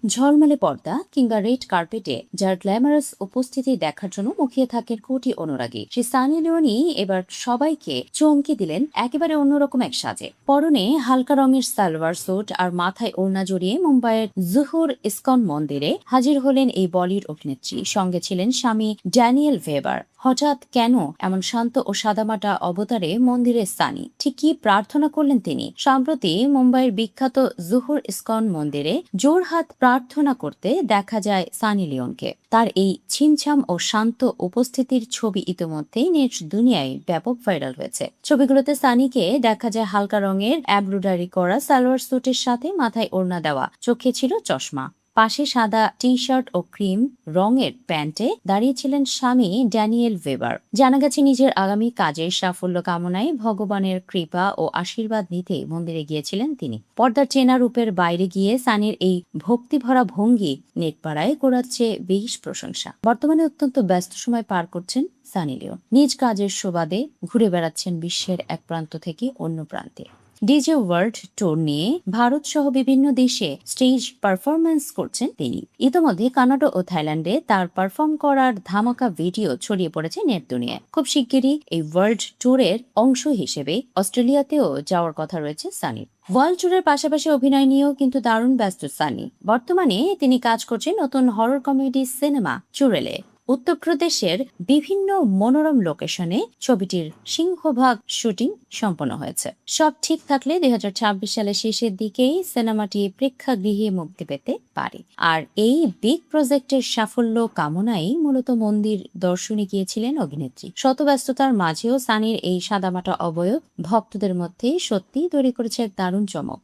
ঝলমলে পর্দা কিংবা রেড কার্পেটে যার গ্ল্যামারাস উপস্থিতি দেখার জন্য মুখিয়ে থাকেন কোটি অনুরাগী, সেই সানি লিওনি এবার সবাইকে চমকে দিলেন একেবারে অন্যরকম এক সাজে। পরনে হালকা রঙের সালোয়ার স্যুট আর মাথায় ওড়না জড়িয়ে মুম্বাইয়ের জুহুর ইসকন মন্দিরে হাজির হলেন এই বলিউড অভিনেত্রী। সঙ্গে ছিলেন স্বামী ড্যানিয়েল ভেবার। হঠাৎ কেন এমন শান্ত ও সাদামাটা অবতারে মন্দিরে সানি? ঠিক কি প্রার্থনা করলেন তিনি? সম্প্রতি মুম্বাইয়ের বিখ্যাত জুহুর ইসকন মন্দিরে জোরহাত প্রার্থনা করতে দেখা যায় সানি লিওনকে। তার এই ছিমছাম ও শান্ত উপস্থিতির ছবি ইতিমধ্যেই নেট দুনিয়ায় ব্যাপক ভাইরাল হয়েছে। ছবিগুলোতে সানিকে দেখা যায় হালকা রঙের এমব্রয়ডারি করা সালোয়ার স্যুটের সাথে মাথায় ওড়না দেওয়া, চোখে ছিল চশমা। পাশে সাদা টি শার্ট ও ক্রিম রঙের প্যান্টে দাঁড়িয়েছিলেন স্বামী ড্যানিয়েল ভেবার। জানা গেছে নিজের আগামী কাজের সাফল্য কামনায় ভগবানের কৃপা ও আশীর্বাদ নিতে মন্দিরে গিয়েছিলেন তিনি। পর্দার চেনা রূপের বাইরে গিয়ে সানির এই ভক্তিভরা ভঙ্গি নেটপাড়ায় কোরাচ্ছে বেশ প্রশংসা। বর্তমানে অত্যন্ত ব্যস্ত সময় পার করছেন সানি লিওন। নিজ কাজের সুবাদে ঘুরে বেড়াচ্ছেন বিশ্বের এক প্রান্ত থেকে অন্য প্রান্তে। ডিজে ওয়ার্ল্ড ট্যুর নিয়ে ভারত সহ বিভিন্ন দেশে স্টেজ পারফরমেন্স করছেন তিনি। ইতোমধ্যে কানাডা ও থাইল্যান্ডে তার পারফর্ম করার ধামাকা ভিডিও ছড়িয়ে পড়েছে নেট দুনিয়ায়। খুব শিগগিরই এই ওয়ার্ল্ড ট্যুরের অংশ হিসেবে অস্ট্রেলিয়াতেও যাওয়ার কথা রয়েছে সানির। ওয়ার্ল্ড ট্যুরের পাশাপাশি অভিনয় নিয়েও কিন্তু দারুণ ব্যস্ত সানি। বর্তমানে তিনি কাজ করছেন নতুন হরর কমেডি সিনেমা চুড়েলে। উত্তরপ্রদেশের বিভিন্ন মনোরম লোকেশনে ছবিটির সিংহভাগ শুটিং সম্পন্ন হয়েছে। সব ঠিক থাকলে 2026 সালের শেষের দিকেই সিনেমাটি প্রেক্ষাগৃহে মুক্তি পেতে পারে। আর এই বিগ প্রজেক্টের সাফল্য কামনায় মূলত মন্দির দর্শনে গিয়েছিলেন অভিনেত্রী। শত ব্যস্ততার মাঝেও সানির এই সাদামাটা অবয়ব ভক্তদের মধ্যে সত্যিই তৈরি করেছে এক দারুণ চমক।